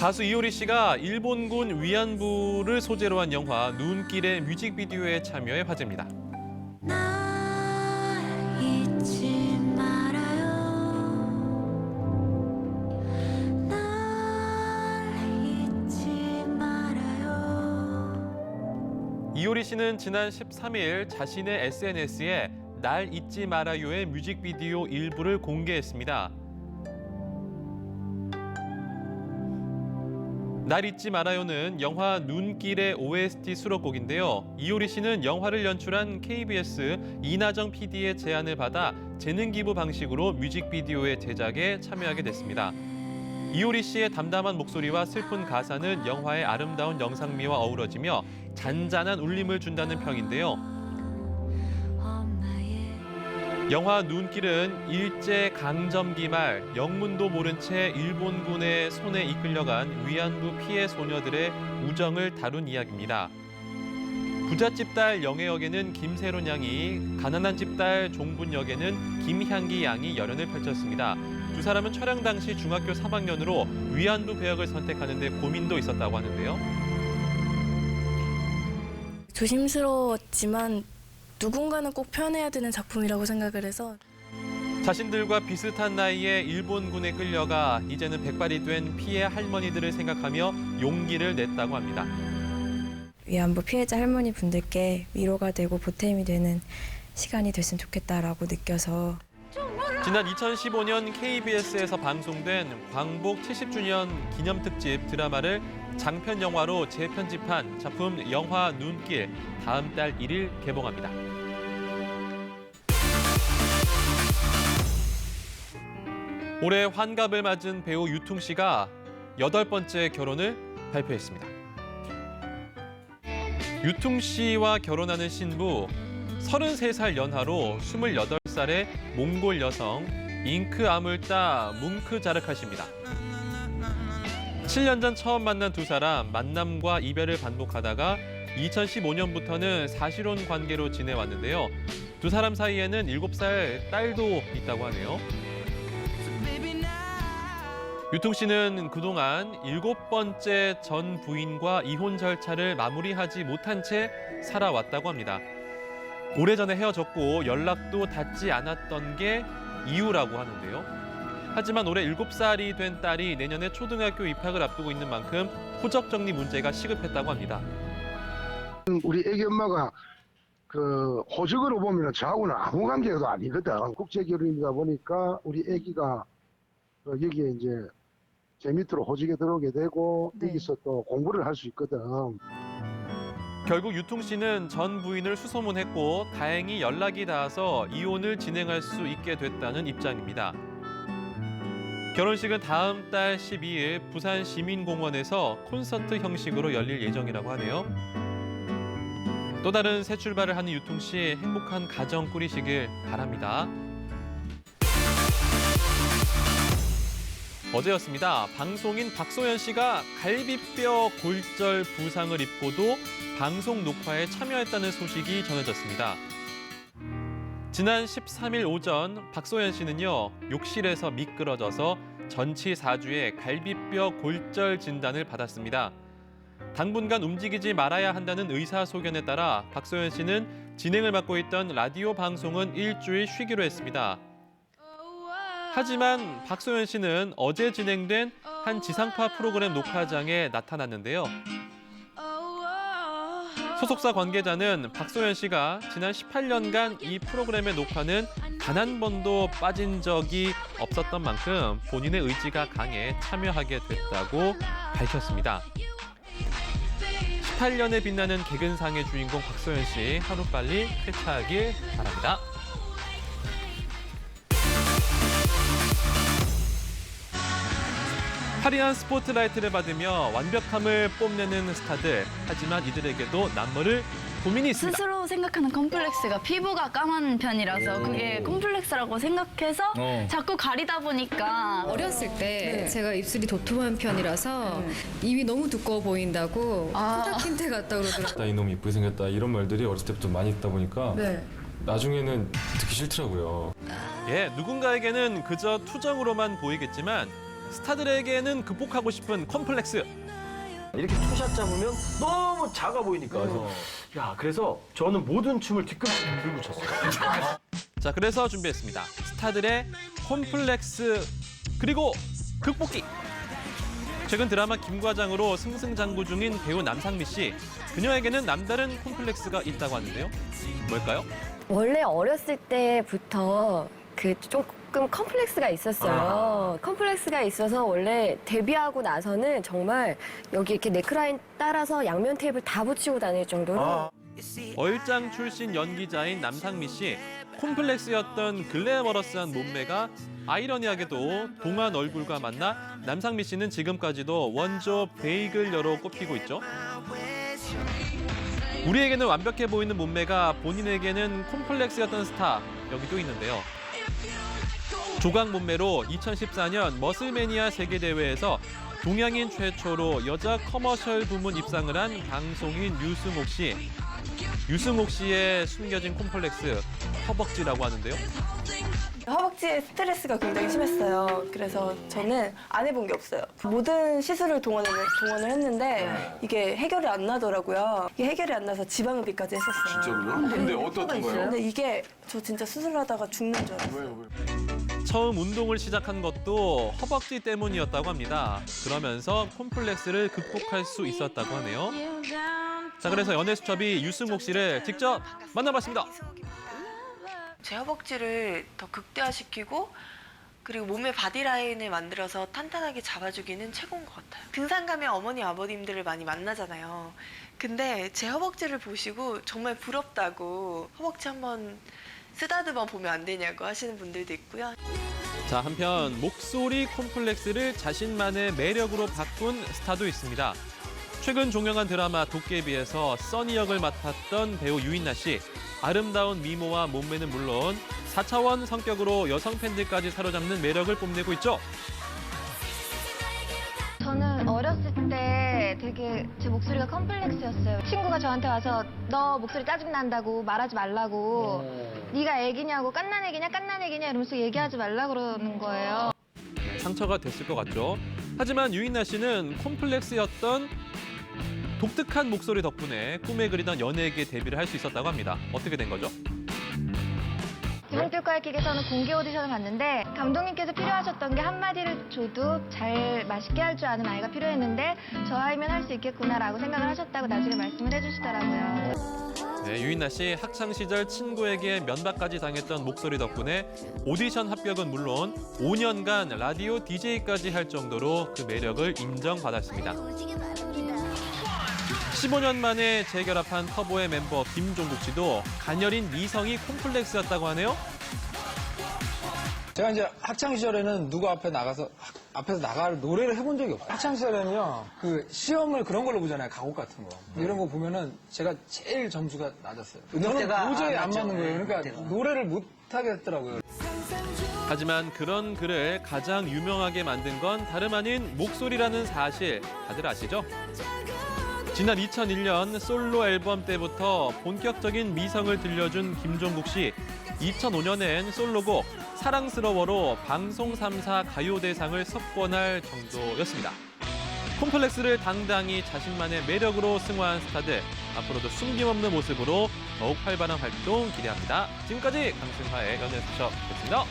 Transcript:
가수 이효리 씨가 일본군 위안부를 소재로 한 영화 눈길의 뮤직비디오에 참여해 화제입니다. 날 잊지 말아요. 날 잊지 말아요. 이효리 씨는 지난 13일 자신의 SNS에 날 잊지 말아요의 뮤직비디오 일부를 공개했습니다. 날 잊지 말아요는 영화 눈길의 OST 수록곡인데요. 이효리 씨는 영화를 연출한 KBS 이나정 PD의 제안을 받아 재능 기부 방식으로 뮤직비디오의 제작에 참여하게 됐습니다. 이효리 씨의 담담한 목소리와 슬픈 가사는 영화의 아름다운 영상미와 어우러지며 잔잔한 울림을 준다는 평인데요. 영화 눈길은 일제 강점기 말 영문도 모른 채 일본군의 손에 이끌려간 위안부 피해 소녀들의 우정을 다룬 이야기입니다. 부잣집 딸 영애 역에는 김세론 양이, 가난한 집 딸 종분 역에는 김향기 양이 열연을 펼쳤습니다. 두 사람은 촬영 당시 중학교 3학년으로 위안부 배역을 선택하는 데 고민도 있었다고 하는데요. 조심스러웠지만 누군가는 꼭 표현해야 되는 작품이라고 생각을 해서 자신들과 비슷한 나이에 일본군에 끌려가 이제는 백발이 된 피해 할머니들을 생각하며 용기를 냈다고 합니다. 위안부 피해자 할머니 분들께 위로가 되고 보탬이 되는 시간이 됐으면 좋겠다라고 느껴서 지난 2015년 KBS에서 방송된 광복 70주년 기념특집 드라마를 장편 영화로 재편집한 작품 영화 눈길 다음 달 1일 개봉합니다. 올해 환갑을 맞은 배우 유퉁 씨가 8번째 결혼을 발표했습니다. 유퉁 씨와 결혼하는 신부, 33살 연하로 28살의 몽골 여성 잉크 아물따 뭉크 자르카 씨입니다. 7년 전 처음 만난 두 사람, 만남과 이별을 반복하다가 2015년부터는 사실혼 관계로 지내왔는데요. 두 사람 사이에는 7살 딸도 있다고 하네요. 유퉁 씨는 그동안 7번째 전 부인과 이혼 절차를 마무리하지 못한 채 살아왔다고 합니다. 오래전에 헤어졌고 연락도 닿지 않았던 게 이유라고 하는데요. 하지만 올해 7살이 된 딸이 내년에 초등학교 입학을 앞두고 있는 만큼 호적 정리 문제가 시급했다고 합니다. 우리 애기 엄마가 그 호적으로 보면 저하고는 아무 관계도 아니거든. 국제 결혼이다 보니까 우리 애기가 여기에 이제 제 밑으로 호적에 들어오게 되고 여기서 또 공부를 할 수 있거든. 결국 유퉁 씨는 전 부인을 수소문했고 다행히 연락이 닿아서 이혼을 진행할 수 있게 됐다는 입장입니다. 결혼식은 다음 달 12일 부산 시민공원에서 콘서트 형식으로 열릴 예정이라고 하네요. 또 다른 새 출발을 하는 유퉁 씨 행복한 가정 꾸리시길 바랍니다. 어제였습니다. 방송인 박소연 씨가 갈비뼈 골절 부상을 입고도 방송 녹화에 참여했다는 소식이 전해졌습니다. 지난 13일 오전 박소연 씨는요, 욕실에서 미끄러져서 전치 4주의 갈비뼈 골절 진단을 받았습니다. 당분간 움직이지 말아야 한다는 의사소견에 따라 박소연 씨는 진행을 맡고 있던 라디오 방송은 일주일 쉬기로 했습니다. 하지만 박소연 씨는 어제 진행된 한 지상파 프로그램 녹화장에 나타났는데요. 소속사 관계자는 박소연 씨가 지난 18년간 이 프로그램의 녹화는 단 한 번도 빠진 적이 없었던 만큼 본인의 의지가 강해 참여하게 됐다고 밝혔습니다. 18년에 빛나는 개근상의 주인공 박소연 씨 하루빨리 쾌차하길 바랍니다. 화려한 스포트라이트를 받으며 완벽함을 뽐내는 스타들. 하지만 이들에게도 남모를 고민이 있습니다. 스스로 생각하는 컴플렉스가 피부가 까만 편이라서 그게 컴플렉스라고 생각해서 자꾸 가리다 보니까 어렸을 때 제가 입술이 도톰한 편이라서 입이 너무 두꺼워 보인다고 코다킨테 같다 그러더라고요. 이놈 이쁘게 생겼다 이런 말들이 어렸을 때부터 많이 듣다 보니까 나중에는 듣기 싫더라고요. 예, 누군가에게는 그저 투정으로만 보이겠지만 스타들에게는 극복하고 싶은 컴플렉스. 이렇게 투샷 잡으면 너무 작아 보이니까. 그래서 저는 모든 춤을 뒤꿈치 들고 췄어요. 자, 그래서 준비했습니다. 스타들의 콤플렉스 그리고 극복기. 최근 드라마 김과장으로 승승장구 중인 배우 남상미 씨. 그녀에게는 남다른 콤플렉스가 있다고 하는데요. 뭘까요? 원래 어렸을 때부터 그 조금 컴플렉스가 있었어요. 컴플렉스가 있어서 원래 데뷔하고 나서는 정말 여기 이렇게 네크라인 따라서 양면 테이프를 다 붙이고 다닐 정도로 얼짱 출신 연기자인 남상미 씨. 콤플렉스였던 글래머러스한 몸매가 아이러니하게도 동안 얼굴과 만나 남상미 씨는 지금까지도 원조 베이글녀로 꼽히고 있죠. 우리에게는 완벽해 보이는 몸매가 본인에게는 콤플렉스였던 스타, 여기 또 있는데요. 조각 몸매로 2014년 머슬매니아 세계대회에서 동양인 최초로 여자 커머셜 부문 입상을 한 방송인 유승옥 씨. 유승옥 씨의 숨겨진 콤플렉스, 허벅지라고 하는데요. 허벅지에 스트레스가 굉장히 심했어요. 그래서 저는 안 해본 게 없어요. 모든 시술을 동원을 했는데 이게 해결이 안 나더라고요. 이게 해결이 안 나서 지방흡입까지 했었어요. 진짜로요? 근데 어떤 거예요? 근데 이게 저 진짜 수술하다가 죽는 줄 알았어요. 처음 운동을 시작한 것도 허벅지 때문이었다고 합니다. 그러면서 콤플렉스를 극복할 수 있었다고 하네요. 자, 그래서 연애수첩이 유승옥 씨를 직접 만나봤습니다. 제 허벅지를 더 극대화시키고 그리고 몸의 바디라인을 만들어서 탄탄하게 잡아주기는 최고인 것 같아요. 등산 가면 어머니 아버님들을 많이 만나잖아요. 근데 제 허벅지를 보시고 정말 부럽다고 허벅지 한번 쓰다듬어 보면 안 되냐고 하시는 분들도 있고요. 자, 한편 목소리 콤플렉스를 자신만의 매력으로 바꾼 스타도 있습니다. 최근 종영한 드라마 도깨비에서 써니 역을 맡았던 배우 유인나 씨. 아름다운 미모와 몸매는 물론 4차원 성격으로 여성 팬들까지 사로잡는 매력을 뽐내고 있죠. 저는 어렸을 때 되게 제 목소리가 컴플렉스였어요. 친구가 저한테 와서 너 목소리 짜증난다고 말하지 말라고 네가 애기냐고 깐난 애기냐 이러면서 얘기하지 말라고 그러는 거예요. 상처가 됐을 것 같죠. 하지만 유인나 씨는 콤플렉스였던 독특한 목소리 덕분에 꿈에 그리던 연예계 데뷔를 할 수 있었다고 합니다. 어떻게 된 거죠? 기본교과학기에서는 공개 오디션을 봤는데 감독님께서 필요하셨던 게 한마디를 줘도 잘 맛있게 할 줄 아는 아이가 필요했는데 저 아이면 할 수 있겠구나라고 생각을 하셨다고 나중에 말씀을 해주시더라고요. 네, 유인나 씨 학창 시절 친구에게 면박까지 당했던 목소리 덕분에 오디션 합격은 물론 5년간 라디오 DJ까지 할 정도로 그 매력을 인정받았습니다. 15년 만에 재결합한 터보의 멤버 김종국 씨도 가녀린 미성이 콤플렉스였다고 하네요. 제가 이제 학창 시절에는 누구 앞에서 나갈 노래를 해본 적이 없어요. 학창 시절에는요, 그 시험을 그런 걸로 보잖아요. 가곡 같은 거. 이런 거 보면은 제가 제일 점수가 낮았어요. 저는 도저히 안 맞는 거예요. 그러니까 노래를 못 하겠더라고요. 하지만 그런 그를 가장 유명하게 만든 건 다름 아닌 목소리라는 사실 다들 아시죠? 지난 2001년 솔로 앨범 때부터 본격적인 미성을 들려준 김종국 씨. 2005년엔 솔로곡 사랑스러워로 방송 3사 가요대상을 석권할 정도였습니다. 콤플렉스를 당당히 자신만의 매력으로 승화한 스타들. 앞으로도 숨김없는 모습으로 더욱 활발한 활동 기대합니다. 지금까지 강승화의 연예수첩이었습니다.